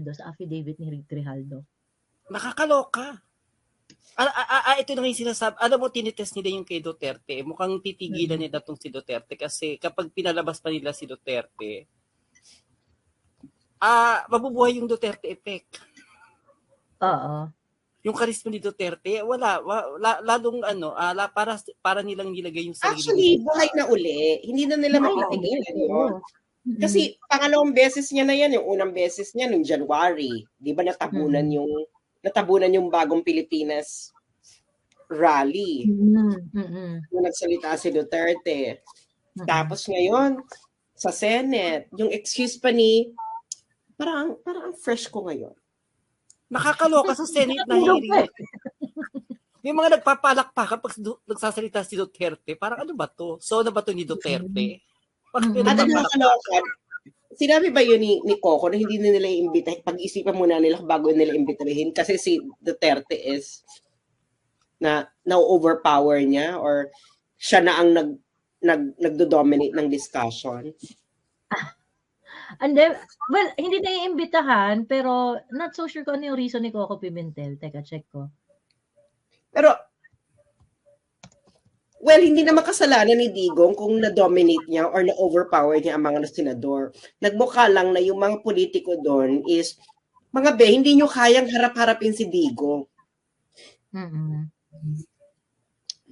Grijaldo, sa affidavit ni Rick Grijaldo. Nakakaloka. Ito na nga yung sinasabi. Alam mo, tinitest nila yung kay Duterte. Mukhang titigilan nila itong si Duterte kasi kapag pinalabas pa nila si Duterte, mabubuhay yung Duterte effect. Oo. Yung karisma ni Duterte, wala lalong para nilang nilagay yung sarili. Actually, buhay na uli. Hindi na nila mapipigilan yun. Kasi pangalawang beses niya na yan, yung unang beses niya noong January. Di ba natabunan yung bagong Pilipinas rally. Nung nagsalita si Duterte. Tapos ngayon, sa Senate, yung excuse pa ni, parang fresh ko ngayon. Nakakaloka sa Senate na hearing. May mga nagpapalakpakan pag nagsasalita si Duterte. Parang ano ba to? So na ba to ni Duterte? Nakakaloka. Sinabi ba yun ni Coco na hindi na nila iimbitahin? Pag-isipan muna nila bago nila imbitahin. Kasi si Duterte is na-overpower niya or siya na ang nagdo-dominate ng discussion. And then, well, hindi na iimbitahan, pero not so sure kung ano yung reason ni Coco Pimentel. Teka, check ko. Pero, well, hindi naman kasalanan ni Digong kung na-dominate niya or na-overpower niya ang mga senador. Nagmukha lang na yung mga politiko doon is, mga hindi nyo kayang harap-harapin si Digong.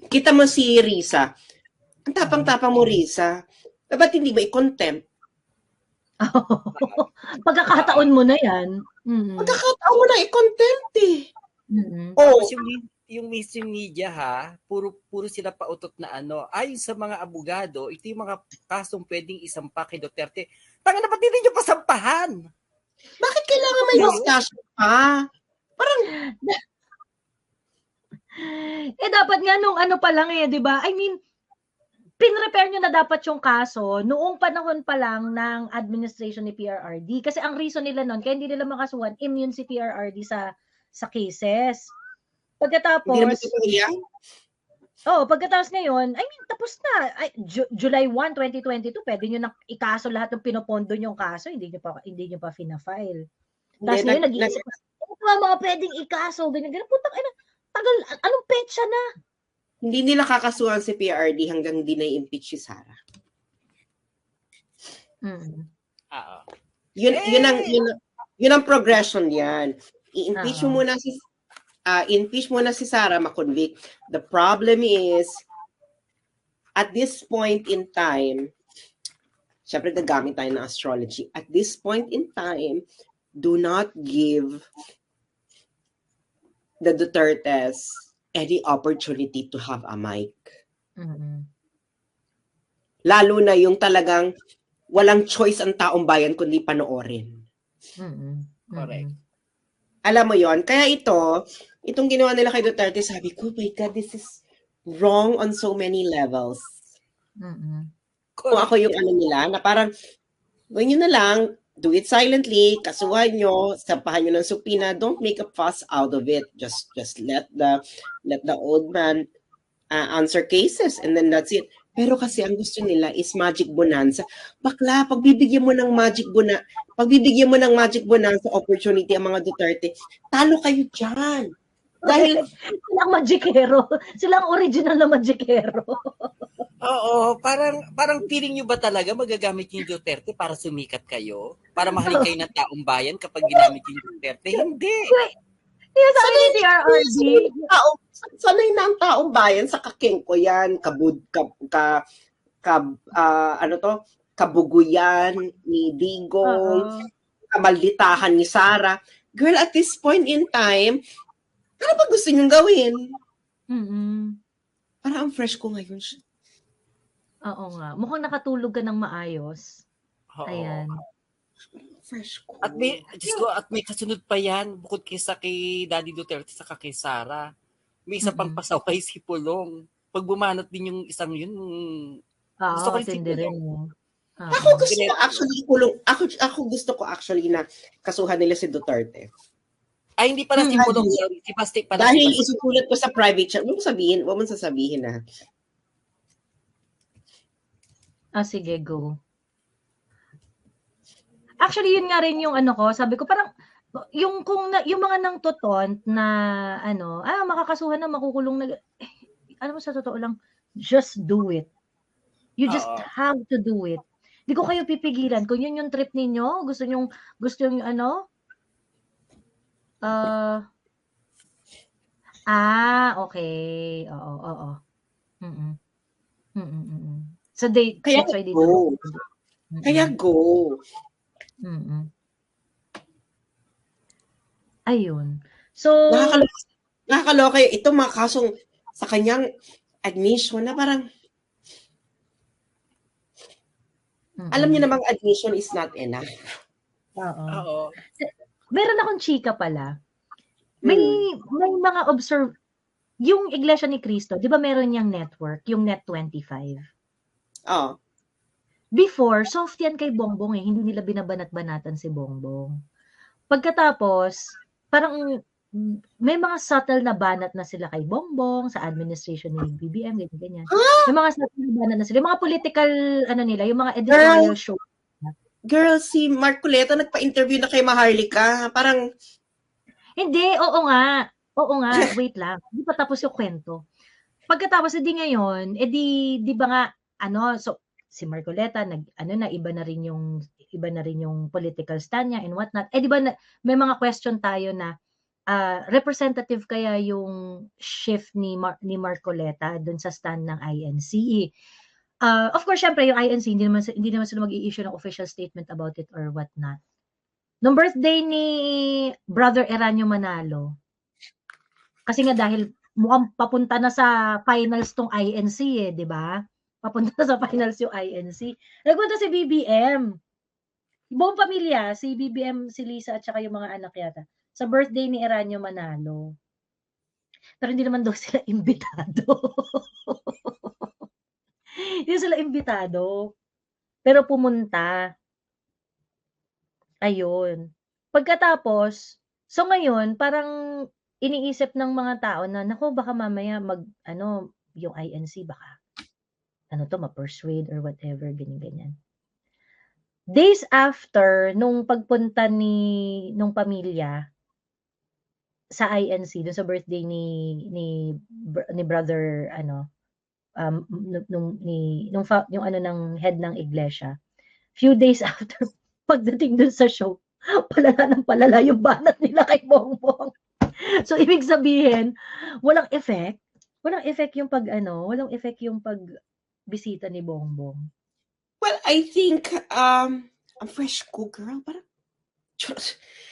Kita mo si Risa. Ang tapang-tapang mo, Risa. Ba't hindi ba i-contempt? Pagkakataon mo na yan. Pagkakataon mo na i-contempt eh. Yung mainstream media puro sila pautot na ayon sa mga abogado, ito yung mga kasong pwedeng isampa kay Duterte. Tanga na, ba't hindi nyo pasampahan? Bakit kailangan may discussion pa? Parang dapat nga nung pa lang di ba? I mean, pinrepair nyo na dapat yung kaso noong panahon pa lang ng administration ni PRRD. Kasi ang reason nila nun, kaya hindi nila makasuhan, immune si PRRD sa cases. Pagkatapos, pagkatapos ngayon, I mean, tapos na. July 1, 2022, pwede nyo na ikaso lahat ng pinopondo nyong kaso, hindi nyo pa fina-file. Tapos ngayon, nag-iisip mga pwedeng ikaso, ganyan. Putang ina, tagal, anong petsa na? Hindi nila kakasuhan si PRRD hanggang di na-impeach si Sara. Yun ang progression yan. I-impeach mo muna si Sara, ma-convict. The problem is, at this point in time, syempre gagamit tayo ng astrology. At this point in time, do not give the Dutertes any opportunity to have a mic. Lalo na yung talagang walang choice ang taong bayan kundi panoorin. Correct. Alam mo yon, kaya itong ginawa nila kay Duterte, sabi ko, my God, this is wrong on so many levels. Kung ako yung nila, na parang, gawin nyo na lang, do it silently, kasuhan nyo, sampahan nyo ng supina, don't make a fuss out of it. Just let the old man answer cases, and then that's it. Pero kasi ang gusto nila is magic bonanza. Bakla, pagbibigyan mo ng magic bonanza opportunity ang mga Duterte, talo kayo dyan. Dahil silang magikero. Silang original na magikero. Oo, parang feeling nyo ba talaga magagamit yung Duterte para sumikat kayo? Para mahalin kayo ng taong bayan kapag ginamit yung Duterte? Hindi. Sanay na ang taong bayan sa kakengko yan, kabuguyan ni Digong, kamalditahan ni Sara. Girl, at this point in time, ano ba gusto niyong gawin? Parang ang fresh ko ngayon. Oo nga. Mukhang nakatulog ka ng maayos. Ayan. Fresh ko. At may kasunod pa yan, bukod kay Daddy Duterte sa kay Sara. May isa pang pasaway si Pulong. Pag bumanat din yung isang yun, gusto ko si Pulong. Ako gusto ko actually na kasuhan nila si Duterte. Ay, hindi pala si Pulong. Si Pastik pala. Dahil isusulat ko sa private chat. Huwag mo sasabihin na. Sige, go. Actually, yun nga rin yung sabi ko, parang yung yung mga nang toton na ano, makakasuhan na, makukulong na, alam mo, sa totoo lang, just do it. You just have to do it. Di ko kayo pipigilan. Kung yun yung trip ninyo, gusto nyo ano, okay. Oo. So that's why they go. Kaya go. Ayun. So, nakakaloka ito mga kasong sa kanyang admission na parang alam niyo namang admission is not enough. Oo. Meron akong chika pala. May mga yung Iglesia ni Cristo, di ba meron niyang network, yung Net25? Oo. Before, soft yan kay Bongbong eh. Hindi nila binabanat-banatan si Bongbong. Pagkatapos, parang may mga subtle na banat na sila kay Bongbong, sa administration ni BBM, ganyan. May mga subtle na banat na sila. Yung mga political, nila, yung mga editorial show. Girl, si Marcoleta nagpa-interview na kay Maharlika. Parang... Hindi, oo nga, wait lang. Hindi pa tapos yung kwento. Pagkatapos, ngayon, di ba nga, so, si Marcoleta, iba na rin yung political stand niya and whatnot. Di ba, may mga question tayo na, representative kaya yung shift ni Marcoleta dun sa stand ng INC. Of course, syempre, yung INC, hindi naman sila mag-i-issue ng official statement about it or whatnot. Nung birthday ni Brother Eranio Manalo, kasi nga dahil mukhang papunta na sa finals tong INC di ba? Papunta na sa finals yung INC. Nagpunta si BBM. Buong pamilya, si BBM, si Lisa at saka yung mga anak yata, sa birthday ni Eranio Manalo. Pero hindi naman daw sila imbitado. Hindi sila imbitado. Pero pumunta. Ayun. Pagkatapos, so ngayon, parang iniisip ng mga tao na, naku, baka mamaya yung INC, baka, ma-persuade or whatever, ganyan. Days after, nung pagpunta nung pamilya sa INC, dun sa birthday ni brother, yung ng head ng iglesia, few days after, pagdating dun sa show, palala yung banat nila kay Bongbong. So, ibig sabihin, walang effect yung walang effect yung pagbisita ni Bongbong. Well, I think, I'm fresh cook, girl. Parang,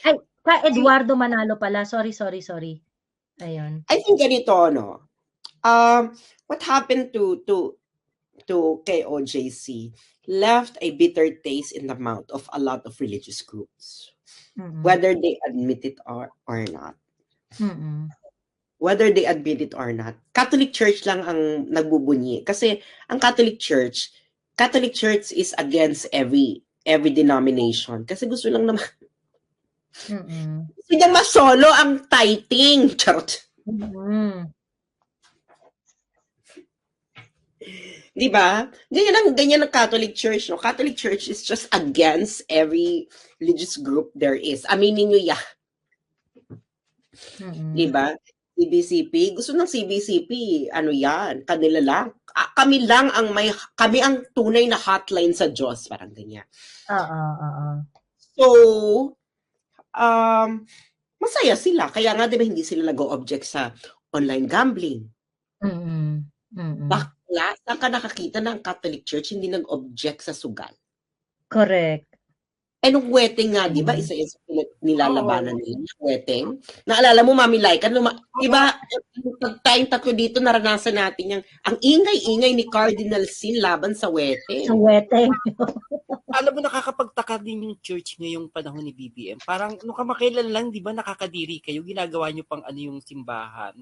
ay, ka Eduardo Manalo pala. Sorry. Ayun. I think ganito, no? What happened to KOJC left a bitter taste in the mouth of a lot of religious groups, whether they admit it or not. Whether they admit it or not. Catholic Church lang ang nagbubunyi. Kasi ang Catholic Church is against every denomination. Kasi gusto lang naman. Gusto niyang masolo ang tithing. Charot. Di ba? Ganyan ang Catholic Church. No? Catholic Church is just against every religious group there is. Aminin nyo yan. Di ba? CBCP. Gusto ng CBCP, yan? Kanila lang. Kami ang tunay na hotline sa Diyos. Parang ganyan. So, masaya sila. Kaya nga, di ba, hindi sila nag-o-object sa online gambling. Bakla, saan ka nakakita ng Catholic Church hindi nag-object sa sugal? Correct. Nung wedding nga, di ba, isa nilalabanan nila, wedding. Naalala mo, Mami Laika, di ba, pag tayong tatlo dito, naranasan natin ang ingay-ingay ni Cardinal Sin laban sa wedding. Sa wedding. Alam mo, nakakapagtaka din yung church ngayong panahon ni BBM. Parang, nung kamakailan lang, di ba, nakakadiri kayo, ginagawa nyo pang yung simbahan.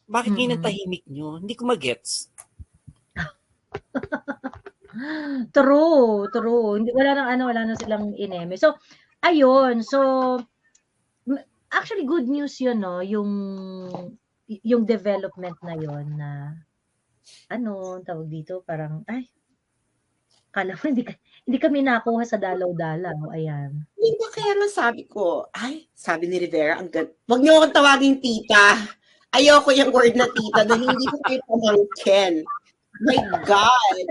Bakit ngayon tahimik nyo? Hindi ko magets. True. Wala nang silang ineme. So, ayun. So, actually, good news yun, no? Yung development na yun na, tawag dito, parang, kala mo Hindi kami nakuha sa dalaw-dalaw, ayan. Hindi ba kaya nga sabi ko, sabi ni Rivera, wag niyo akong tawagin tita. Ayoko yung word na tita dahil hindi ko kayo pamangkin. My God!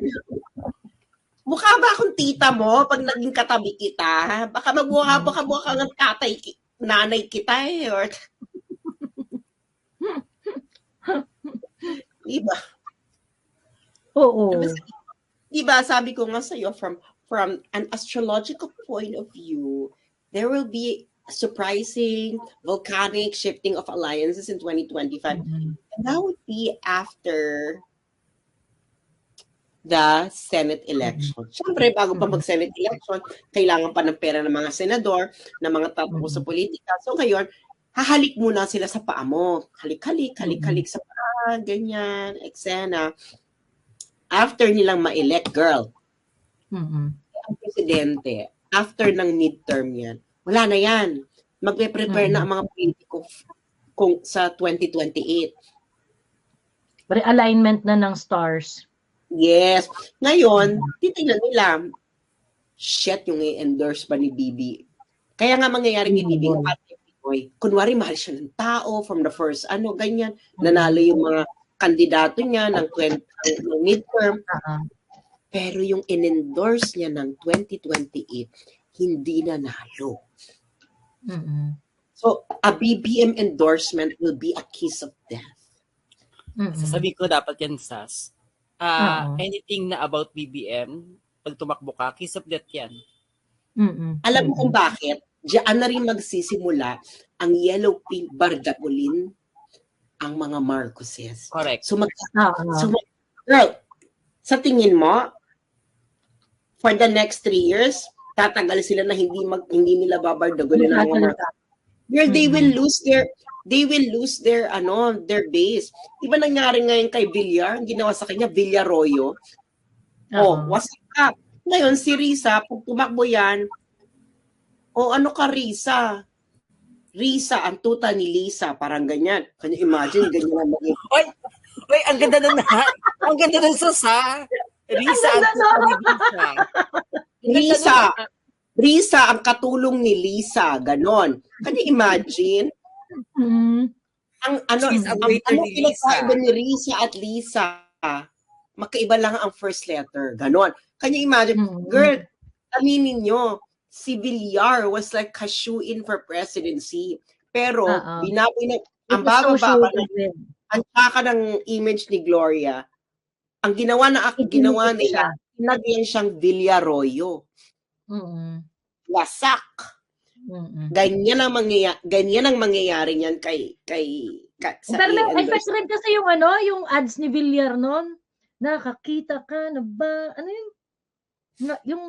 Mukha ba akong tita mo pag naging katabi kita? Baka magmukha ka ng nanay kita eh. Or... Diba? Oo. Diba, sabi ko nga sa'yo, from an astrological point of view, there will be surprising volcanic shifting of alliances in 2025. And that would be after the Senate election. Siyempre, bago pa mag-Senate election, kailangan pa ng pera ng mga senador, ng mga tatakbo sa politika. So ngayon, hahalik muna sila sa paa mo. Halik-halik sa paa, ganyan, eksena. After nilang ma-elect, girl, ang presidente, after ng midterm yan, wala na yan. Magpe-prepare na ang mga politiko kung sa 2028. Realignment na ng stars. Yes. Ngayon, titignan nila, shit yung i-endorse ba ni Bibi. Kaya nga mangyayari kay Bibi, kunwari mahal siya ng tao from the first, ganyan, nanalo yung mga kandidato niya ng midterm. Pero yung in-endorse niya ng 2028, hindi nanalo. So, a BBM endorsement will be a kiss of death. Sasabi ko dapat yan, Sas. Anything na about BBM, pag tumakbo ka, kiss of death yan. Alam mo kung bakit? Diyan na rin magsisimula ang yellow pink bardagulin ang mga Marcoses. Correct. So, girl, sa tingin mo, for the next 3 years, tatagal sila na hindi nila babardagulin ang mga Marcoses. Girl, they will lose their base. Diba nangyari ngayon kay Villar, ang ginawa sa kanya, Villaroyo. What's up? Ngayon, si Risa, pag tumakbo yan, ano ka Risa? Risa, ang tuta ni Lisa, parang ganyan. Can you imagine? Ganyan ang magiging. Oy, ang ganda nun ha. Ang ganda nun sa Risa, ang tuta ni Lisa. Risa, ang katulong ni Lisa, ganon. Can you imagine? Ang pinagkaiba ni Risa at Lisa, magkaiba lang ang first letter, ganon. Can you imagine? Girl, aminin nyo, si Villar was like a shoe-in for presidency. Pero, binaboy ang bababa ang kaka ng image ni Gloria, ang ginawa nila, pinagyan siyang Villaroyo. Wasak. Ganyan ang mangyayari niyan kay sa pero may effect rin kasi yung ads ni Villar noon. Nakakita ka na ba? Ano yun? Yung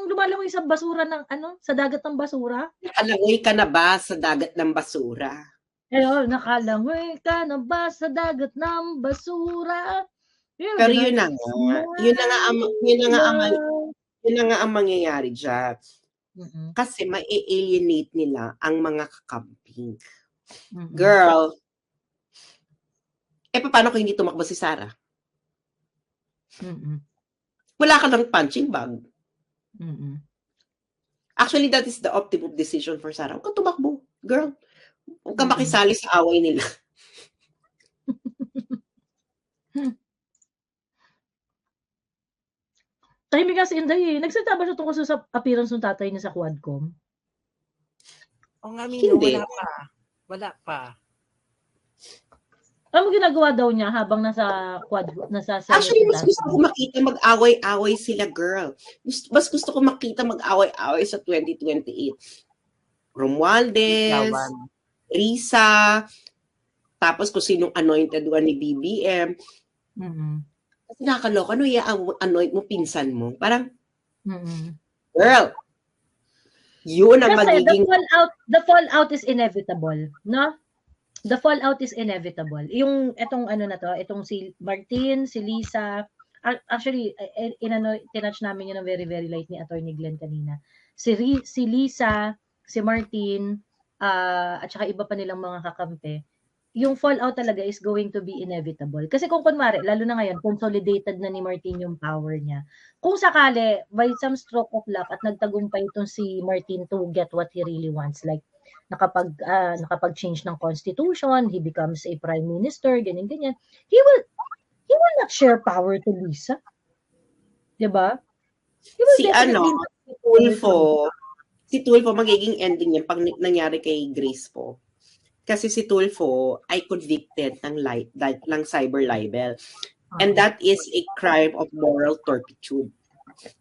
lumalangoy sa basura ng sa dagat ng basura. Nakalangoy ka na ba sa dagat ng basura? Nakalangoy ka na ba sa dagat ng basura? Pero yun na nga ang mangyayari dyan. Kasi ma-alienate nila ang mga kakamping. Girl, paano kung hindi tumakbo si Sara? Wala ka ng punching bag. Actually, that is the optimum decision for Sara. Huwag ka tumakbo, girl. Huwag ka makisali sa away nila. Tahimik kasi Inday Nagsalita ba siya tungkol sa appearance ng tatay niya sa Quadcom? Hindi. Wala pa. Ano ginagawa daw niya habang nasa Actually, mas gusto ko makita mag-away-away sila, girl. Mas gusto ko makita mag-away-away sa 2028. Romualdez, Risa, tapos kung sinong anointed one ni BBM. Kasi nakakaloka, anoint mo, pinsan mo. Parang, girl, yun ang magiging... The fallout is inevitable, no? The fallout is inevitable. Itong si Martin, si Lisa, actually, tinouch namin yun ng very, very light ni Attorney Glenn kanina. Si Lisa, si Martin, at saka iba pa nilang mga kakampi, yung fallout talaga is going to be inevitable. Kasi kung kunwari, lalo na ngayon, consolidated na ni Martin yung power niya. Kung sakali, by some stroke of luck, at nagtagumpay itong si Martin to get what he really wants, like nakapag-change ng constitution, he becomes a prime minister, ganyan-ganyan, he will not share power to Lisa. Diba? Si Tulfo, magiging ending niya pag nangyari kay Grace po. Kasi si Tulfo ay convicted ng cyber libel. And that is a crime of moral turpitude.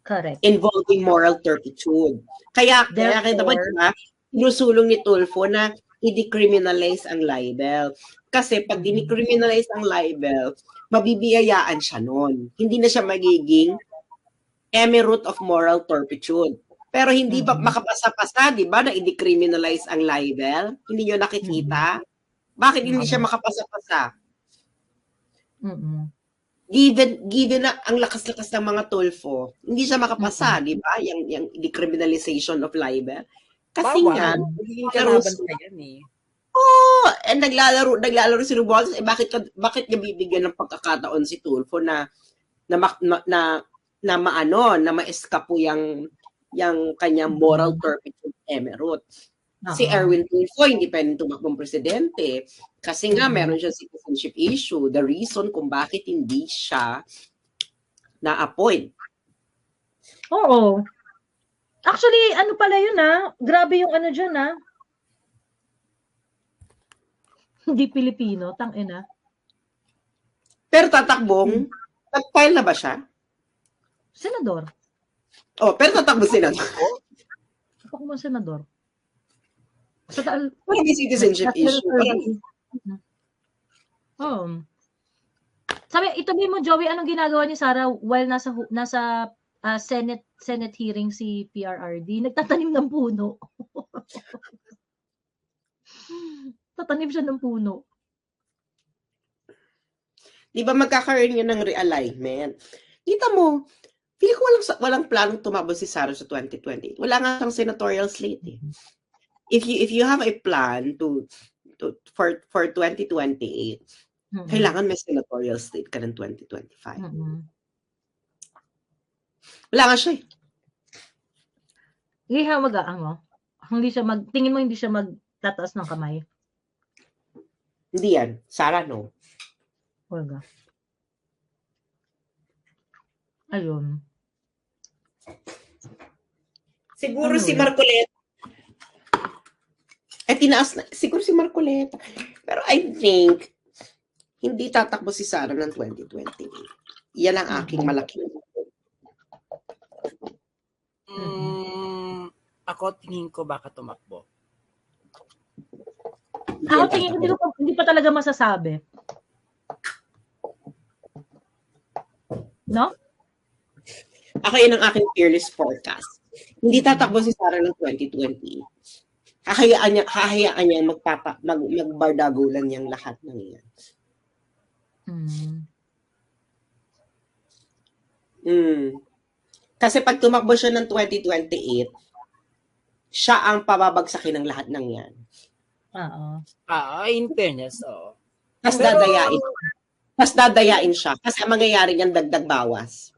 Correct. Involving moral turpitude. Kaya kita ba, diba, inusulong ni Tulfo na i-decriminalize ang libel. Kasi pag dinicriminalize ang libel, mabibiyayaan siya nun. Hindi na siya magiging emirate of moral turpitude. Pero hindi ba makapasa-pasa, di ba, na i-decriminalize ang libel? Hindi nyo nakikita? Bakit hindi siya makapasa-pasa? Given na ang lakas-lakas ng mga Tulfo, hindi siya makapasa, di ba? Yung decriminalization of libel. Kasi nga, kalaban ka yan eh. And naglalaro si Romualdez, bakit niya bibigyan ng pagkakataon si Tulfo na ma-escape yung kanyang moral turpitude emirate. Si Erwin Tulfo, hindi pwedeng tumakbong presidente. Kasi nga, meron siya citizenship issue. The reason kung bakit hindi siya na-appoint. Oo. Actually, ano pala yun grabe yung ano dyan Hindi Pilipino, tangina. Pero tatakbong, nag-file na ba siya? Senador. Pero tatakbo senador. Ako mo senador. Pero may citizenship issue. Sabi, ituloy mo, Joey, anong ginagawa ni Sarah while nasa Senate hearing si PRRD? Nagtatanim ng puno. Tatanim siya ng puno. Di ba magkakaroon yun ng realignment? Kita mo, feeling ko walang planong tumakbo si Sarah sa 2020. Wala nga siyang senatorial slate eh. If you have a plan for 2028, kailangan may senatorial slate ka ng 2025. Wala nga siya eh. Hindi siya tingin mo hindi siya magtataas ng kamay? Hindi yan. Sarah, no. Wala. Ayun. Siguro si Marcoleta. Tinaas na. Siguro si Marcoleta. Pero I think, hindi tatakbo si Sarah ng 2020. Yan ang aking malaking. Ako, tingin ko baka tumakbo. Ako tingin ko hindi pa talaga masasabi. No? Ako yun ang aking fearless forecast. Hindi tatakbo si Sarah ng 2020. Hahayaan niya magbardagulan niyang lahat ng iyan. Kasi pag tumakbo siya ng 2028, siya ang pababagsakin ng lahat ng yan. In fairness, oo. Tapos dadayain siya. Kasi ang mangyayari niyan dagdag bawas.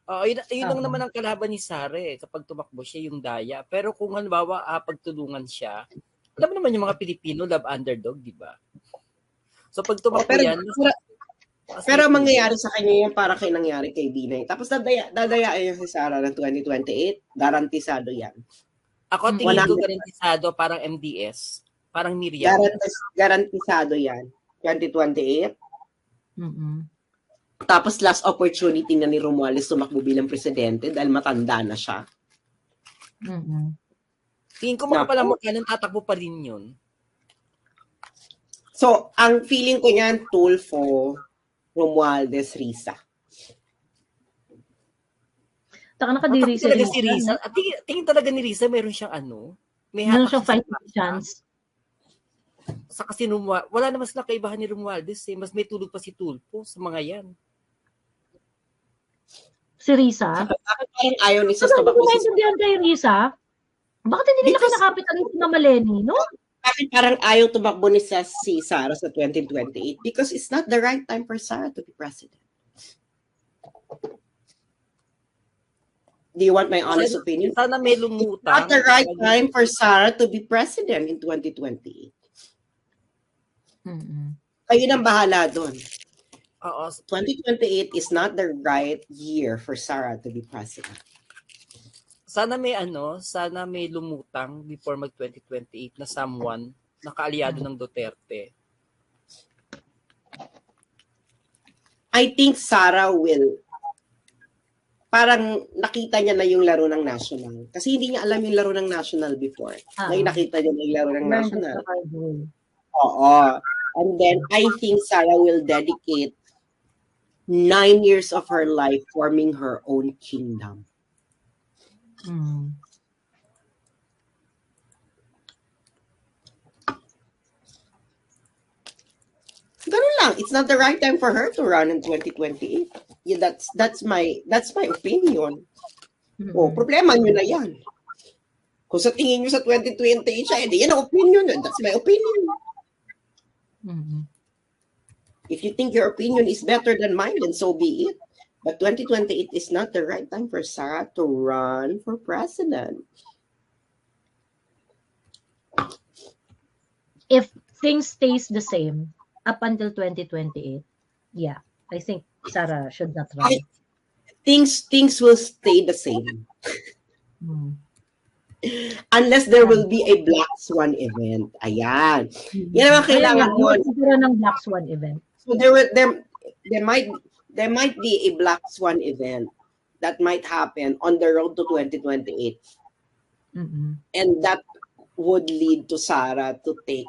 Yun lang naman ang kalaban ni Sarah kapag tumakbo siya yung daya. Pero kung halimbawa pagtulungan siya, alam mo naman yung mga Pilipino love underdog, di ba? So pag tumakbo yan, pero mangyayari sa kanya yan para kay nangyari kay Binay. Tapos dadayain niya si Sarah ng 2028, garantisado yan. Ako tingin ko garantisado parang MDS, parang Miriam. Garantisado yan. 2028. Tapos last opportunity na ni Romualdez tumakbo bilang presidente dahil matanda na siya. Tingin ko mga pala mukha nang tatakbo pa rin yun. So, ang feeling ko niyan, Tulfo, Romualdez, Risa. Taka nakadiri si Risa. Tingin talaga ni Risa meron siyang meron siyang fighting chance. Sa kasi wala naman sila kaibahan ni Romualdez mas may tulog pa si Tulfo sa mga yan. Si Risa? Bakit parang ayaw ni Sus tumakbo si Risa? Bakit hindi nila kinakapitalin na Maleni, no? Bakit parang ayaw tumakbo ni si Sara sa 2028? Because it's not the right time for Sara to be president. Do you want my honest opinion? Sana may lumutang. It's not the right time for Sara to be president in 2028. Kayo nang bahala doon. 2028 is not the right year for Sara to be president. Sana may lumutang before mag 2028 na someone na kaalyado ng Duterte. I think Sara will, parang nakita niya na yung laro ng national. Kasi hindi niya alam yung laro ng national before. Ngayon nakita niya na yung laro ng national. Oo. And then, I think Sara will dedicate 9 years of her life forming her own kingdom. Ganun lang. It's not the right time for her to run in 2028. Yeah, that's my opinion. Oh, problema nyo na yan. Kung sa tingin nyo sa 2028 siya, edi yan ang opinion. That's my opinion. If you think your opinion is better than mine, then so be it. But 2028 is not the right time for Sara to run for president. If things stays the same up until 2028, yeah, I think Sara should not run. Things will stay the same. Unless there will be a Black Swan event. Ayan. Yan naman kailangan mo. Ng Black Swan event. So there might be a Black Swan event that might happen on the road to 2028. And that would lead to Sara to take.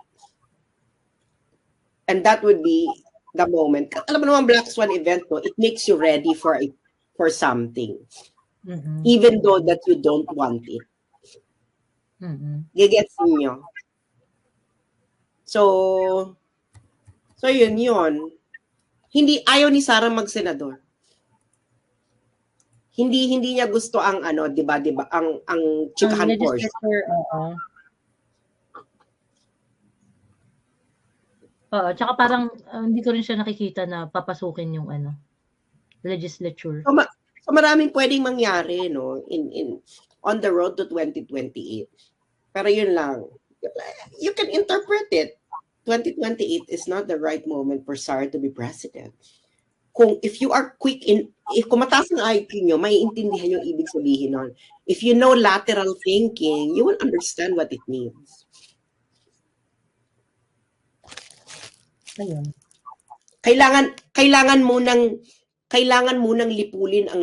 And that would be the moment. Alam mo naman, Black Swan event, no, it makes you ready for something. Even though that you don't want it. Gigets niyo. So yun. Ayaw ni Sara mag-senador. Hindi niya gusto ang di ba, ang chikahan force. Tsaka parang hindi ko rin siya nakikita na papasukin yung legislature. So maraming pwedeng mangyari, no, in on the road to 2028. Pero yun lang. You can interpret it. 2028 is not the right moment for Sara to be president. If you are quick kung mataas ang IQ nyo, maiintindihan yung ibig sabihin nun. If you know lateral thinking, you will understand what it means. Ayun. Kailangan munang lipulin ang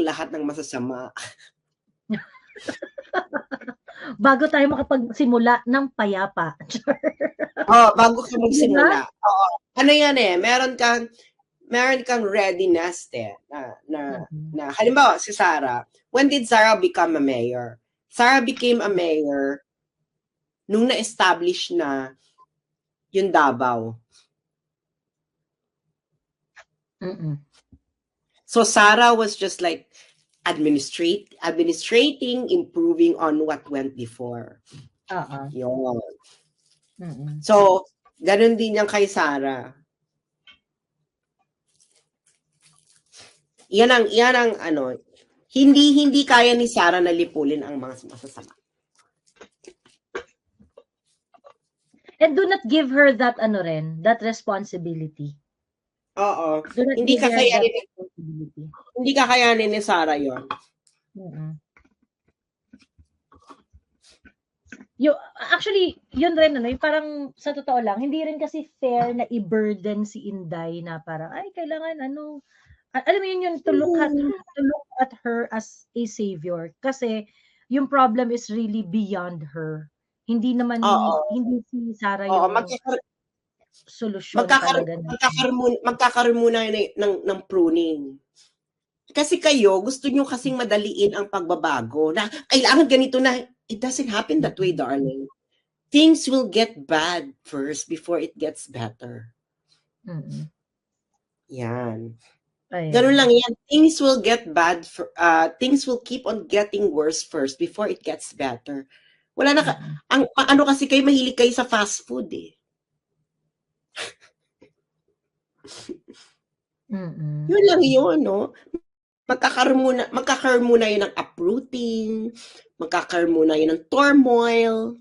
lahat ng masasama. Bago tayo makapagsimula ng payapa. Bago ka magsimula. Ano yan meron kang readiness na halimbawa si Sara. When did Sara become a mayor? Sara became a mayor nung na-establish na yung Davao. So Sara was just like administrating, improving on what went before. Yun. So, ganun din yung kay Sara. Yan ang hindi kaya ni Sara na lipulin ang mga masasama. And do not give her that that responsibility. Oo. Hindi kakayanin ni Sara yon. Actually, yun rin yung parang sa totoo lang, hindi rin kasi fair na i-burden si Inday na parang kailangan alam mo yun to look at her as a savior kasi yung problem is really beyond her. Hindi naman hindi si Sara yung solusyon. Magkakaroon muna ng pruning. Kasi kayo, gusto nyo kasing madaliin ang pagbabago. Na kailangan ganito na. It doesn't happen that way, darling. Things will get bad first before it gets better. Yan. Ganun lang yan. Things will get bad. Things will keep on getting worse first before it gets better. Wala na ano kasi kayo, mahilig kayo sa fast food eh. Yun lang yun, no? Magkakaroon muna yun ng uprooting, magkakaroon muna yun ng turmoil.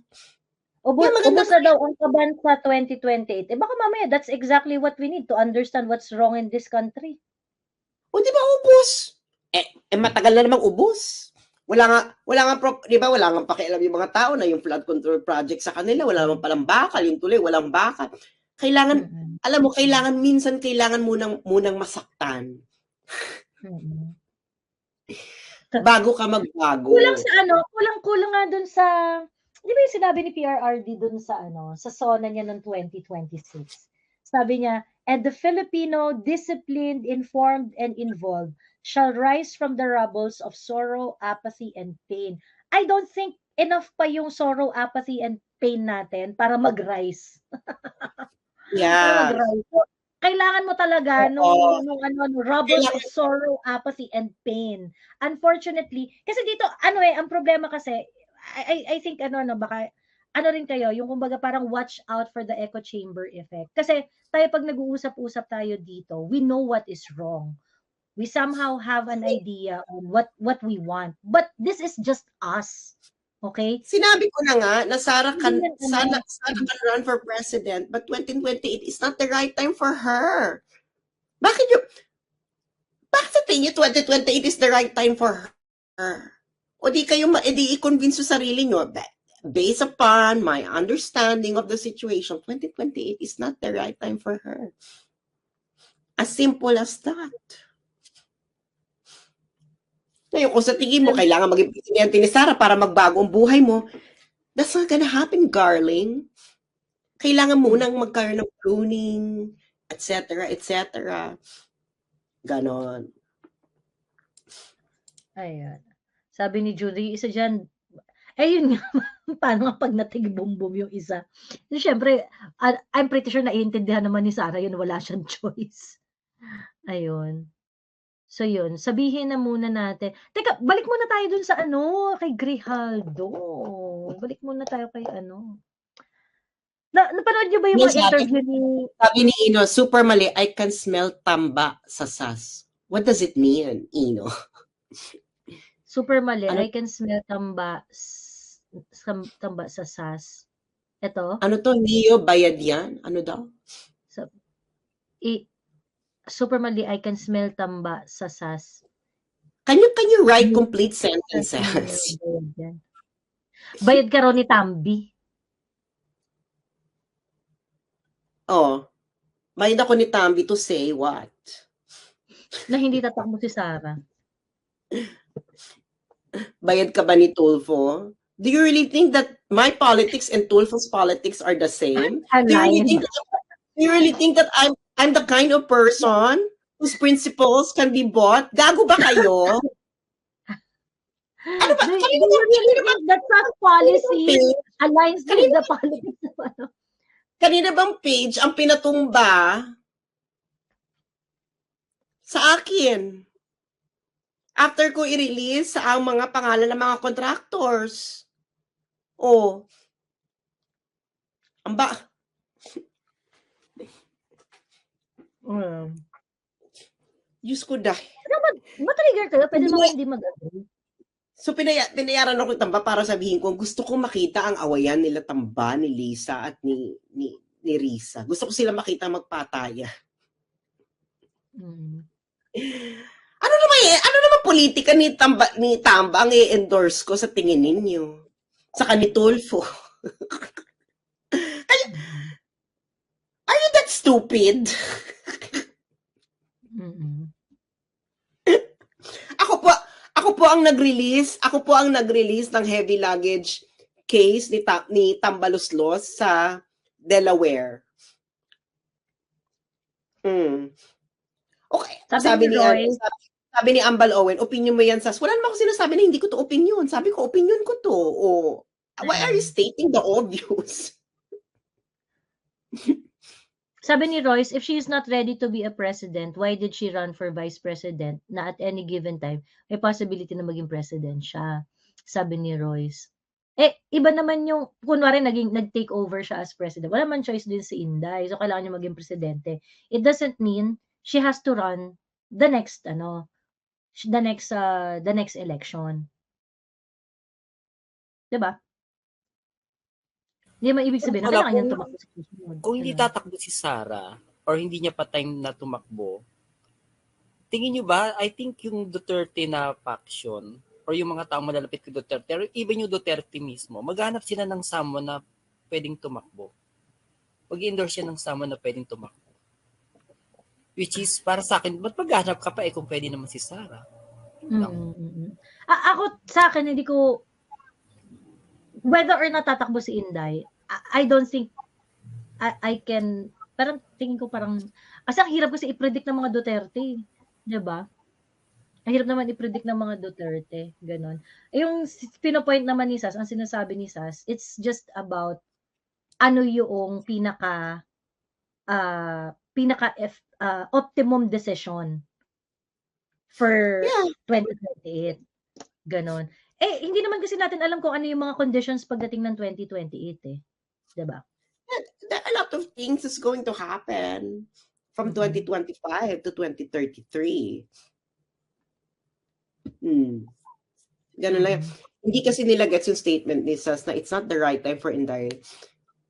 Ubos na daw ang kaban sa 2028. Baka mamaya, that's exactly what we need to understand what's wrong in this country. O, di ba ubos? Matagal na namang ubos. Wala nga, di ba, wala nga pakialam yung mga tao na yung flood control project sa kanila, wala naman palang bakal, yung tuloy, walang bakal. Kailangan, alam mo, minsan kailangan munang masaktan. Bago ka magbago. Kulang nga dun sa, di ba yung sinabi ni PRRD dun sa sa SONA niya noong 2026. Sabi niya, and the Filipino, disciplined, informed, and involved, shall rise from the rubbles of sorrow, apathy, and pain. I don't think enough pa yung sorrow, apathy, and pain natin para mag-rise. Yeah. Para mag-rise. So, kailangan mo talaga nung rubbles of sorrow, apathy, and pain. Unfortunately, kasi dito, ang problema kasi, I think, baka, rin kayo, yung kumbaga parang watch out for the echo chamber effect. Kasi tayo pag nag-uusap-usap tayo dito, we know what is wrong. We somehow have an idea on what we want. But this is just us. Okay? Sinabi ko na nga na Sara can run for president, but 2028 is not the right time for her. Bakit sa tingin 2028 is the right time for her? O di kayo i-convince sa sarili nyo, based upon my understanding of the situation, 2028 is not the right time for her. As simple as that. Ngayon, kung sa tingin mo, kailangan maging presidente ni Sara para magbago ang buhay mo, that's not gonna happen, darling. Kailangan munang magkaroon ng pruning, etc., etc. Ganon. Ayan. Sabi ni Judy, isa dyan, yun nga, paano nga pag natig-boom-boom yung isa? Siyempre, I'm pretty sure naiintindihan naman ni Sara yun, wala siyang choice. Ayun. So yun, sabihin na muna natin. Teka, balik muna tayo dun sa kay Grijaldo. Balik muna tayo kay napanood niyo ba yung mga interview ni... Sabi ni Ino, super mali, I can smell tamba sa SAS. What does it mean, Ino? Super mali, I can smell tamba sa SAS. Ito? Ano to? Neo bayad yan? Ano daw? Super mali, I can smell tamba sa SAS. Can you write complete sentences? Bayad ka raw ni Tambi. Oh. Bayad ako ni Tambi to say what? Na hindi tatakbo si Sara. Bayad ka ba ni Tulfo? Do you really think that my politics and Tulfo's politics are the same? Do you really think that I'm the kind of person whose principles can be bought? Gago ba kayo? Ano ba? That's not policy. Aligns with the politics. Kanina bang page ang pinatumba sa akin? After ko i-release ang mga pangalan ng mga contractors. Oh. Diyos ko dahil. Matrigger kayo, pwede naman hindi mag-agree. So, pinayaran ako ng Tamba para sabihin ko, gusto ko makita ang awayan nila Tamba, ni Lisa at ni Risa. Gusto ko sila makita magpataya. Ano naman politika ni Tamba ang i-endorse ko sa tingin ninyo? Saka ni Tulfo. Are you that stupid? Ako po ang nag-release ng heavy luggage case ni Tambaluslos sa Delaware. Okay. Sabi ni Ambal Owen, opinion mo yan, Sas. Wala naman ako sinasabi na hindi ko to opinion. Sabi ko, opinion ko to. Why are you stating the obvious? Sabi ni Royce, if she is not ready to be a president, why did she run for vice president na at any given time may possibility na maging president siya? Sabi ni Royce. Iba naman yung, kunwari nag-take over siya as president. Wala man choice din si Inday. So, kailangan niya maging presidente. It doesn't mean she has to run the next, the next election. Diba? Hindi naman ibig sabihin na kailangan niyang tumakbo sa susunod. Kung hindi tatakbo si Sara, or hindi niya pa time na tumakbo, tingin niyo ba, I think yung Duterte na faction, or yung mga taong malalapit kay Duterte, or even yung Duterte mismo, maghanap sila ng someone na pwedeng tumakbo. Mag-endorse siya ng someone na pwedeng tumakbo. Which is, para sa akin, ba't maghanap ka pa kung pwede naman si Sara? Ako, sa akin, hindi ko, whether or not tatakbo si Inday, I don't think I can, parang tingin ko kasi ang hirap kasi i-predict ng mga Duterte. Diba? Ang hirap naman i-predict ng mga Duterte. Ganon. Yung pinopoint naman ni Sas, ang sinasabi ni Sas, it's just about ano yung pinaka optimum decision for 2028. Ganon. Hindi naman kasi natin alam kung ano yung mga conditions pagdating ng 2028 eh. Diba? A lot of things is going to happen from 2025 to 2033. Ganun lang. Hindi kasi nila gets yung statement ni Sas na it's not the right time for Inday.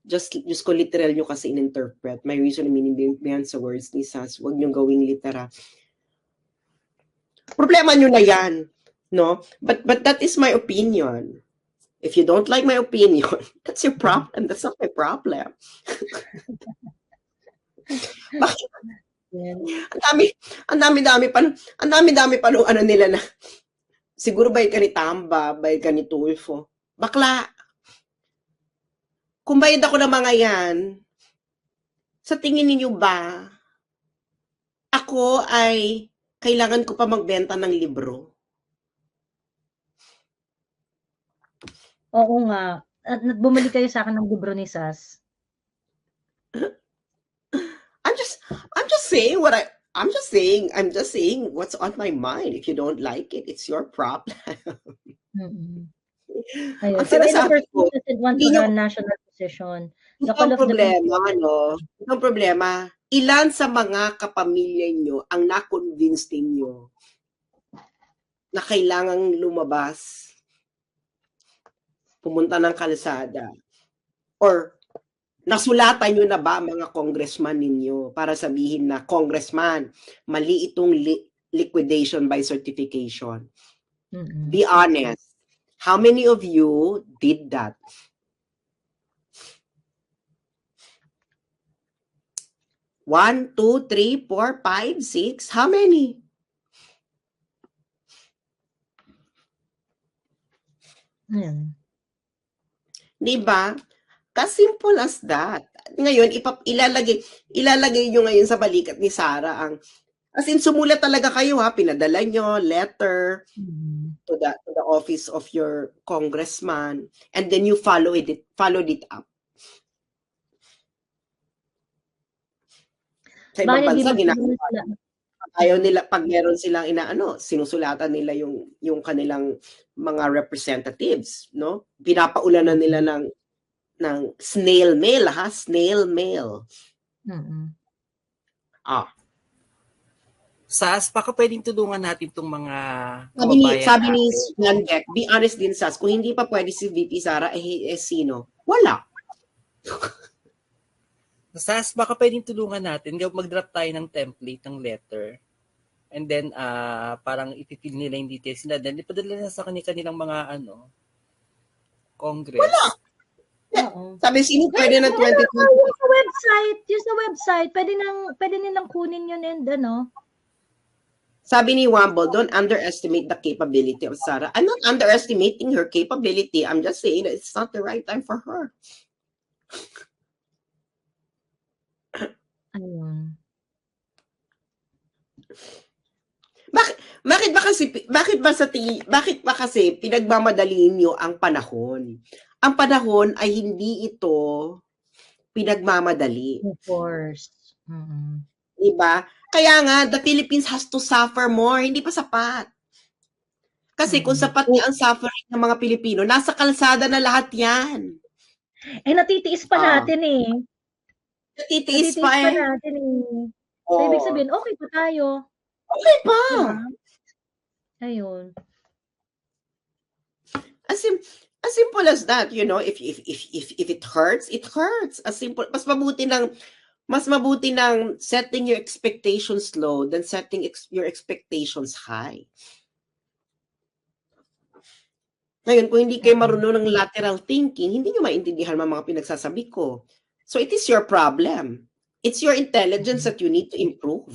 Just ko literal nyo kasi in-interpret. May reason and meaning behind sa words ni Sas. Huwag nyo gawing litera. Problema nyo na yan. No? But that is my opinion. If you don't like my opinion, that's your problem. That's not my problem. Bakit? Ang dami-dami pa nung ano nila na siguro bayad ka ni Tamba, bayad ka ni Tulfo. Bakla. Kung bayad ako ng mga yan, sa tingin ninyo ba, ako ay kailangan ko pa magbenta ng libro? Oo nga. At bumili kayo sa akin ng libro ni Sas. I'm just saying what's on my mind. If you don't like it, it's your problem. Ayun. Pero in the first place, it want to run national position. Itong problema, ilan sa mga kapamilya nyo ang na-convince ninyo na kailangang lumabas, pumunta ng kalsada, or nasulatan nyo na ba mga congressman ninyo para sabihin na, Congressman, mali itong liquidation by certification? Be honest. How many of you did that? One, two, three, 4, 5, 6. How many? Diba? As simple as that. Ngayon, ilalagay nyo ngayon sa balikat ni Sara ang, as in, sumulat talaga kayo ha, pinadala nyo, letter to the office of your congressman, and then you followed it up. Sa ibang bansa, ayaw nila, pag meron silang sinusulatan nila yung kanilang mga representatives, no? Pinapaulanan nila ng snail mail, ha? Snail mail. Sas, baka pwedeng tulungan natin itong mga sabi ni Nandek, be honest din, Sas, kung hindi pa pwede si VP Sara, sino? Wala. Sas, baka pwedeng tulungan natin, mag-drop tayo ng template ng letter, and then parang ipifill nila yung details nila, then ipadala na sa kanilang mga Congress. Wala. Sabi, sino pwede na 2020? Yung sa website, pwede nilang kunin yun and Sabi ni Wamble, don't underestimate the capability of Sara. I'm not underestimating her capability. I'm just saying that it's not the right time for her. Ayun. Bakit ba kasi pinagmamadaliin niyo ang panahon? Ang panahon ay hindi ito pinagmamadali. Of course. Diba? Kaya nga, the Philippines has to suffer more. Hindi pa sapat. Kasi kung sapat niya ang suffering ng mga Pilipino, nasa kalsada na lahat yan. Natitiis pa natin eh. Natitiis pa natin eh. So, ibig sabihin, okay pa tayo. Okay pa. Diba? Ayun. As simple as that, you know, if it hurts, it hurts. As simple, mas mabuti ng setting your expectations low than setting your expectations high. Ngayon, kung hindi kayo marunong ng lateral thinking, hindi nyo maintindihan mga pinagsasabi ko. So, it is your problem. It's your intelligence that you need to improve.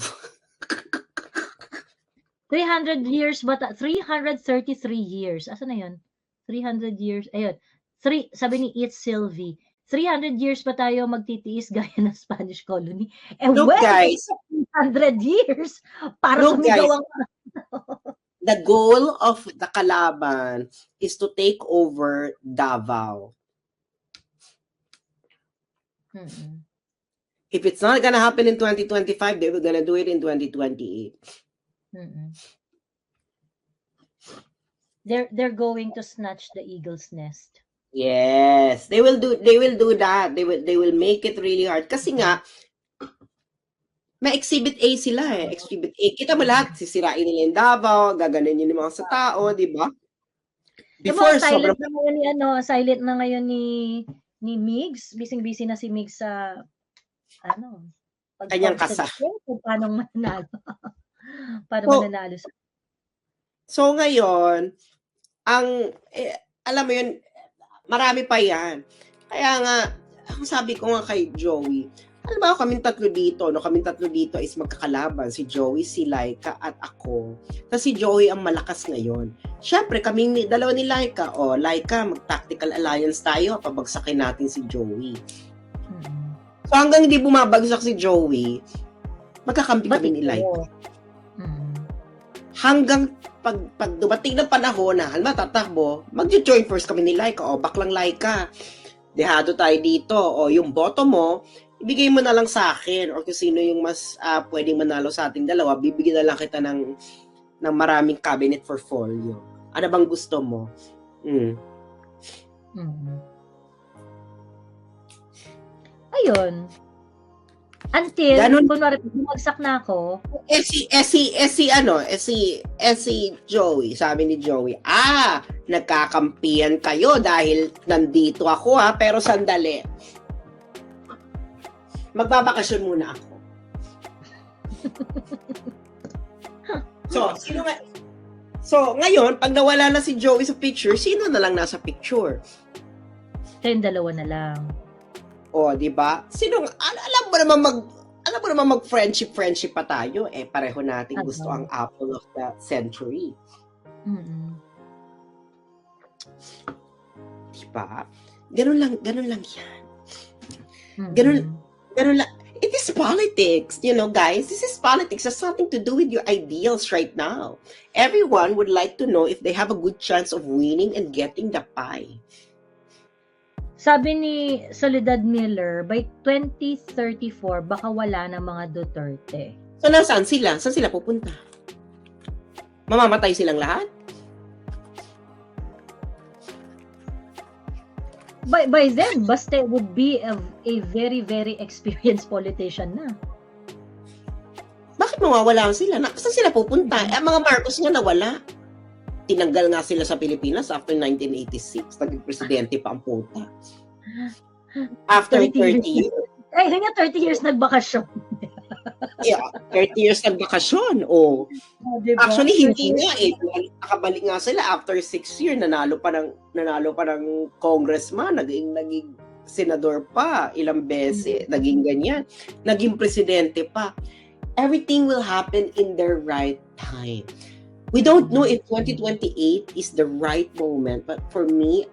300 years ba? 333 years. Asa na yun? 300 years. Ayun. Sabi ni It's Sylvie, 300 years pa tayo magtitiis gaya ng Spanish colony? Look, guys. 300 years para sumigaw ang... The goal of the kalaban is to take over Davao. If it's not gonna happen in 2025, they were gonna do it in 2028. They're going to snatch the eagle's nest. Yes, they will do that. They will make it really hard. Kasi nga, may Exhibit A sila eh. Exhibit A. Kita mo lahat, sisirain nila yung Davao, gaganin yun yung mga sa tao, di ba? Before, silent na ngayon ni Migs. Busy na si Migs sa, kanyang kasa. Kung paano mananalo. Mananalo sa... So, ngayon, alam mo yun, marami pa yan. Kaya nga, ang sabi ko nga kay Joey, alam ba, kaming tatlo dito is magkakalaban. Si Joey, si Laika, at ako. Tapos si Joey ang malakas ngayon. Siyempre, dalawa ni Laika. Laika, mag-tactical alliance tayo. Pabagsakin natin si Joey. So hanggang hindi bumabagsak si Joey, magkakampi kami ni Laika. Hanggang pag dumating ng panahon na, tatakbo, mag-join first kami ni Laika. Baklang Laika, dehado tayo dito. Yung boto mo, ibigay mo na lang sa akin or kung sino yung mas pwedeng manalo sa ating dalawa, bibigyan na lang kita ng maraming cabinet portfolio. Ano bang gusto mo? Ayun. Until, kunwari, bumagsak na ako. Si Joey, sabi ni Joey, nagkakampihan kayo dahil nandito ako pero sandali. Magbabakasyon muna ako. So, ngayon, pag nawala na si Joey sa picture, sino na lang nasa picture? Kayong dalawa na lang. Di ba? Alam mo naman mag-friendship pa tayo. Pareho nating gusto ang apple of the century. Di ba? Ganun lang yan. Ganun lang. It is politics, guys. This is politics. It has something to do with your ideals right now. Everyone would like to know if they have a good chance of winning and getting the pie. Sabi ni Soledad Miller, by 2034, baka wala na mga Duterte. So, nasaan sila? Saan sila pupunta? Mamamatay silang lahat? By then, Baste would be a very, very experienced politician na. Bakit mawawala sila? Saan sila pupunta? Mga Marcos nga nawala. Tinanggal nga sila sa Pilipinas after 1986. Naging presidente pa ang puta. After 30 years. Ay, nga 30 years nagbakasyon. Yeah, 30 years nagbakasyon. Diba? Actually, hindi nga nakabalik nga sila after 6 years. Nanalo pa ng congressman. Naging senador pa ilang beses. Naging ganyan. Naging presidente pa. Everything will happen in their right time. We don't know if 2028 is the right moment, but for me,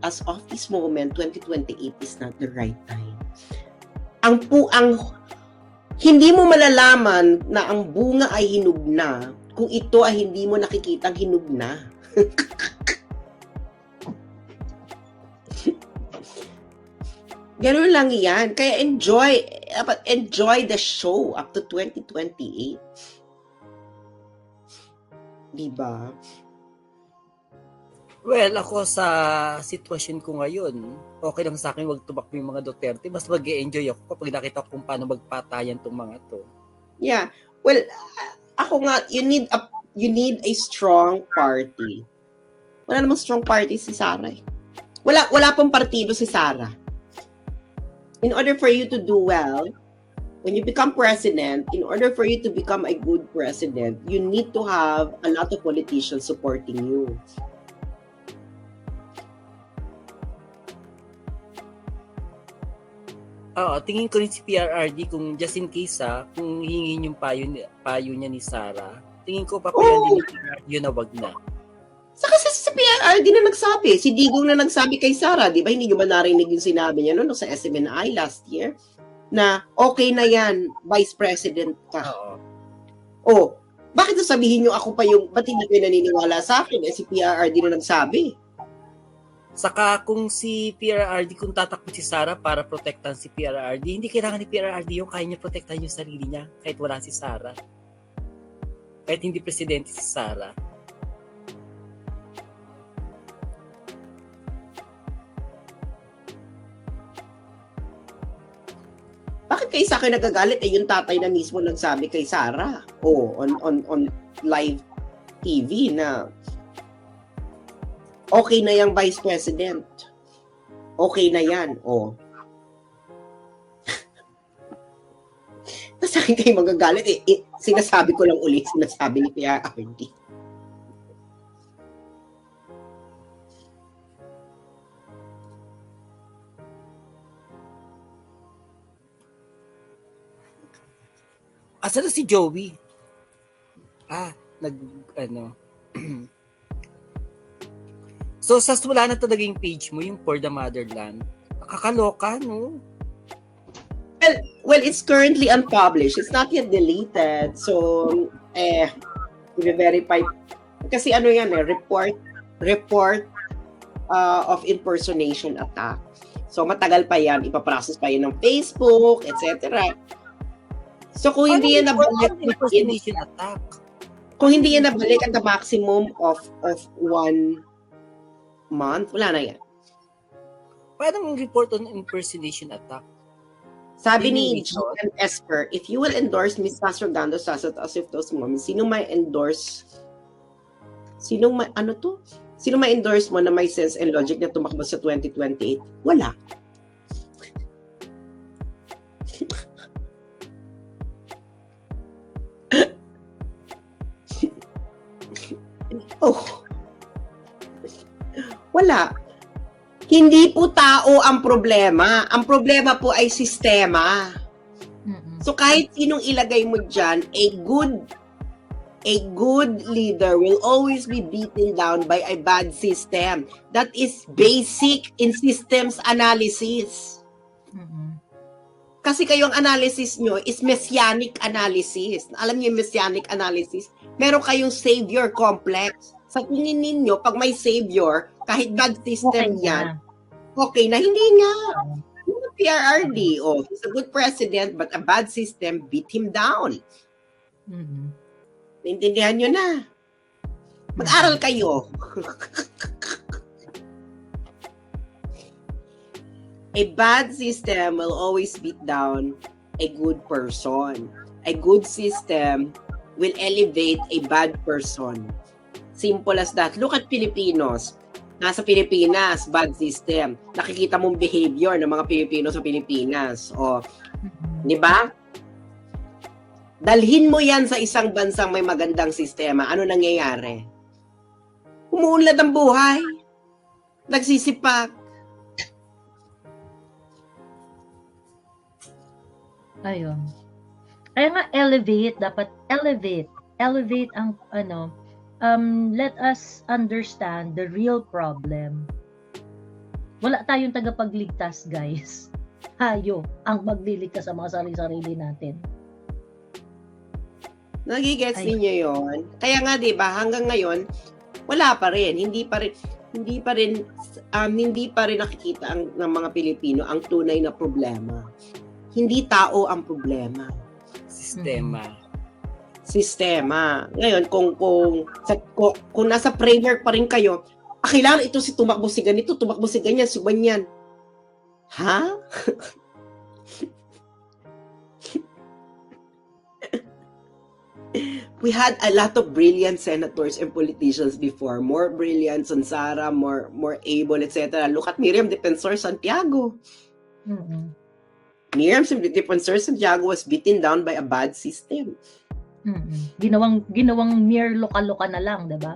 as of this moment, 2028 is not the right time. Hindi mo malalaman na ang bunga ay hinog na kung ito ay hindi mo nakikitang hinog na. Ganun lang yan. Kaya enjoy the show up to 2028. Diba? Well, ako sa sitwasyon ko ngayon, okay lang sa akin wag tumakbo yung mga Duterte. Mas mag-e-enjoy ako kapag nakita ko kung paano magpatayan tong mga to. Yeah. Well, ako nga, you need a strong party. Wala namang strong party si Sara. Wala pong partido si Sara. In order for you to do well, when you become president, in order for you to become a good president, you need to have a lot of politicians supporting you. Tingin ko rin si PRRD kung just in case kung hingin yung payo niya ni Sara, tingin ko papayan din ni PRRD yun na wag na. Saka sa PRRD na nagsabi, si Digong na nagsabi kay Sara, di ba hindi nyo ba narinig yung sinabi niya no sa SMNI last year? Na okay na yan, Vice President ka. Oo. Bakit sabihin nyo ako pa yung, ba't hindi kayo naniniwala sa akin? Si PRRD na nagsabi. Saka kung si PRRD, kung tatakbo si Sara para protektahan si PRRD, hindi kailangan ni PRRD yung kaya niya protektahan yung sarili niya kahit wala si Sara. Kahit hindi presidente si Sara. Bakit kayo sa akin nagagalit? Yung tatay na mismo nagsabi kay Sara. On live TV na okay na yung Vice President. Okay na yan. Sa akin kayo magagalit. Sinasabi ko lang ulit. Sinasabi ni PRRD. Asa na si Joey? So, sa wala na talaga yung page mo, yung For the Motherland. Kakaloka, no? Well, it's currently unpublished. It's not yet deleted. So, i-verify. Kasi yan, report of impersonation attack. So, matagal pa yan. Ipaprocess pa yan ng Facebook, etc. So, kung hindi yan nabalik, impersonation attack. Kung hindi yan nabalik at the maximum of 1 month, wala na yan. Paano report on impersonation attack? Sabi ni John Esper, if you will endorse Ms. Castrogando Sasot as if those moments, sino may endorse mo na may sense and logic na tumakbo sa 2028? Wala. Wala. Hindi po tao ang problema. Ang problema po ay sistema. So kahit sinong ilagay mo dyan, a good leader will always be beaten down by a bad system. That is basic in systems analysis. Kasi kayong analysis nyo is messianic analysis. Alam niyo yung messianic analysis? Meron kayong savior complex. Sa tingin ninyo, pag may savior, kahit bad system yan, okay na. Hindi nga. Yung PRRD, he's a good president, but a bad system beat him down. Naintindihan nyo na. Mag-aral kayo. A bad system will always beat down a good person. A good system will elevate a bad person. Simple as that. Look at Filipinos. Nasa Pilipinas, bad system. Nakikita mong behavior ng mga Pilipino sa Pilipinas. Di ba? Dalhin mo yan sa isang bansang may magandang sistema. Ano nangyayari? Umuunlad ang buhay. Nagsisipak. Ayun. Kaya nga dapat elevate ang let us understand the real problem. Wala tayong tagapagligtas, guys. Tayo ang magliligtas sa mga sarili natin. Nagigets ninyo yon. Kaya nga 'di ba, hanggang ngayon wala pa rin, hindi pa rin nakikita ng mga Pilipino ang tunay na problema. Hindi tao ang problema. Sistema. Ngayon, kung nasa framework pa rin kayo, kailangan ito si tumakbo si ganito, tumakbo si ganyan, si ganyan. Ha? We had a lot of brilliant senators and politicians before. More brilliant, Sara, more able, etc. Look at Miriam Defensor Santiago. Mm-hmm. Miriam Defensor Santiago was beaten down by a bad system. Mm-hmm. Ginawang mere loka-loka na lang, 'di ba?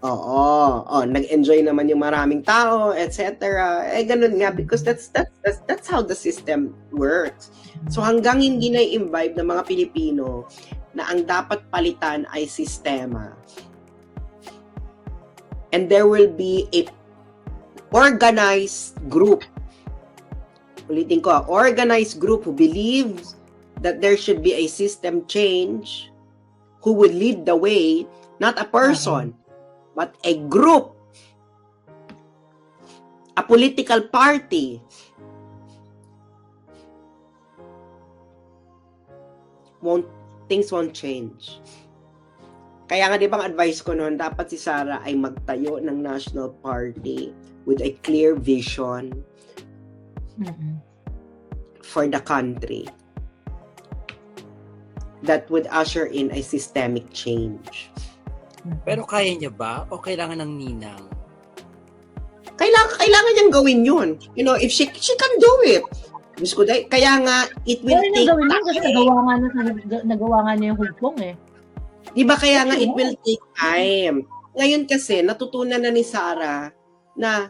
Oo. Nag-enjoy naman yung maraming tao, etc. Ganun nga because that's how the system works. So hanggang hindi na-imbibe ng mga Pilipino na ang dapat palitan ay sistema. And there will be a organized group. Ulitin ko, organized group who believes that there should be a system change, who would lead the way, not a person, but a group, a political party. Things won't change. Kaya nga, di ba, ang advice ko noon, dapat si Sara ay magtayo ng national party with a clear vision for the country that would usher in a systemic change. Pero kaya niya ba? O kailangan ng ninang? Kailangan niyang gawin yun. You know, if she can do it. Kaya nga, it will take time. Kasi nagawa nga niya yung hugpong eh. Di ba kaya nga, it will take time. Ngayon kasi, natutunan na ni Sara na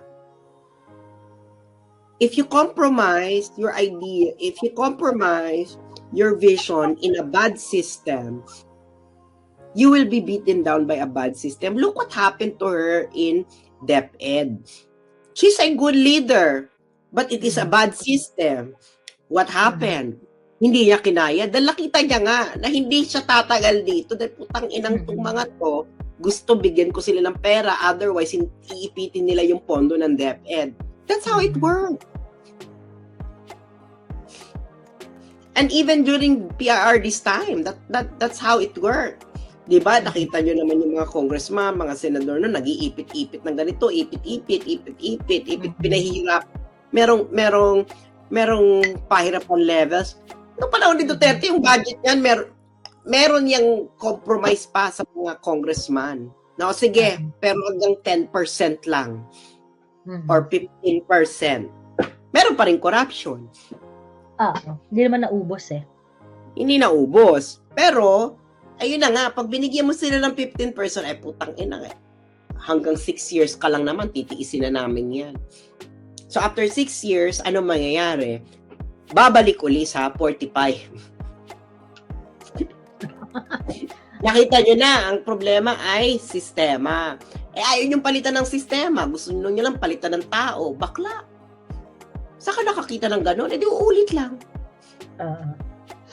if you compromise your idea, if you compromise your vision in a bad system, you will be beaten down by a bad system. Look what happened to her in DepEd. She's a good leader, but it is a bad system. What happened? Hindi niya kinaya. Dahil nakita niya nga na hindi siya tatagal dito. Dahil putang inang itong mga to, gusto bigyan ko sila ng pera. Otherwise, iipitin nila yung pondo ng DepEd. That's how it works. And even during PRRD's time, that's how it worked. Diba? Nakita nyo naman yung mga congressman, mga senador no, nag-iipit-ipit ng ganito, ipit-ipit, pinahirap. Merong pahirapan levels. Noong panahon ni Duterte, yung budget niyan, meron yung compromise pa sa mga congressman. No, sige, pero hanggang 10% lang. Or 15%. Meron pa rin corruption. Hindi naman naubos eh. Hindi naubos. Pero, ayun na nga, pag binigyan mo sila ng 15%, ay putang ina nga. Hanggang 6 years ka lang naman, titiisin na namin yan. So, after 6 years, ano mangyayari? Babalik uli sa 45. Nakita nyo na, ang problema ay sistema. Ayaw nyo palitan ng sistema. Gusto nyo lang palitan ng tao. Bakla. Saka nakakita ng gano'n, edi uulit lang.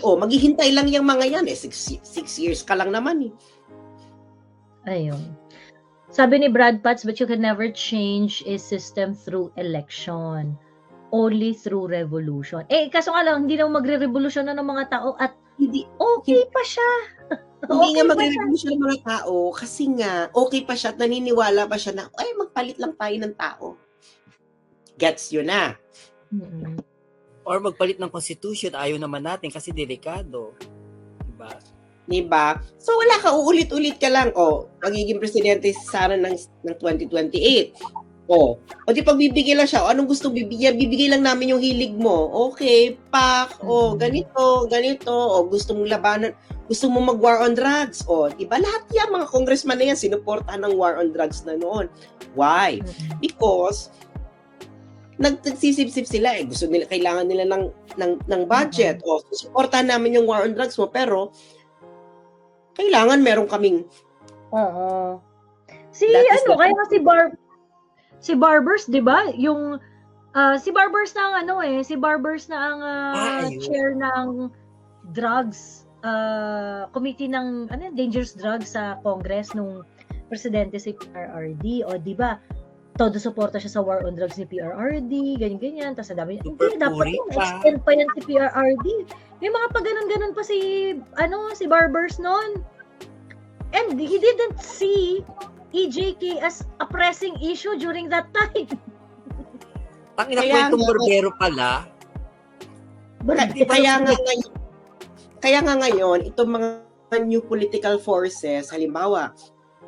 Maghihintay lang yung mga yan. 6 years ka lang naman eh. Ayun. Sabi ni Brad Patz, but you can never change a system through election. Only through revolution. Kaso nga lang, hindi naman magre-revolution na ng mga tao at hindi okay pa siya. Hindi nga magre-revolution ng mga tao kasi nga, okay pa siya at naniniwala pa siya na, magpalit lang tayo ng tao. Gets yun na. Or magpalit ng constitution, ayaw naman natin kasi delikado. Diba? So wala ka, uulit-ulit ka lang. Magiging presidente si Sara ng 2028. Di pagbibigay lang siya, anong gusto bibigyan? Bibigay lang namin yung hilig mo. Okay, pak. Ganito. Gusto mong labanan, gusto mong mag-war on drugs. Diba? Lahat yan, mga congressman na yan, sinuportahan ng war on drugs na noon. Why? Because nagsisip-sip sila gusto nila, kailangan nila ng budget. Susuportahan namin yung war on drugs mo, pero kailangan meron kaming si Barbers, 'di ba? Yung si Barbers na ang chair ng drugs committee ng dangerous drugs sa Congress nung presidente si PRRD, 'di ba? Todo suporta siya sa war on drugs ni PRRD, ganyan. Tapos dami niya, hindi, dapat extend pa yan si PRRD. May mga pag-ganon-ganon pa si Barbers noon. And he didn't see EJK as a pressing issue during that time. Tangina ko itong barbero pala. Kaya nga ngayon, itong mga new political forces, halimbawa,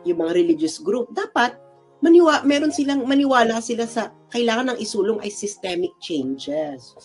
yung mga religious group, dapat maniwala sila sa kailangan ng isulong ay systemic changes.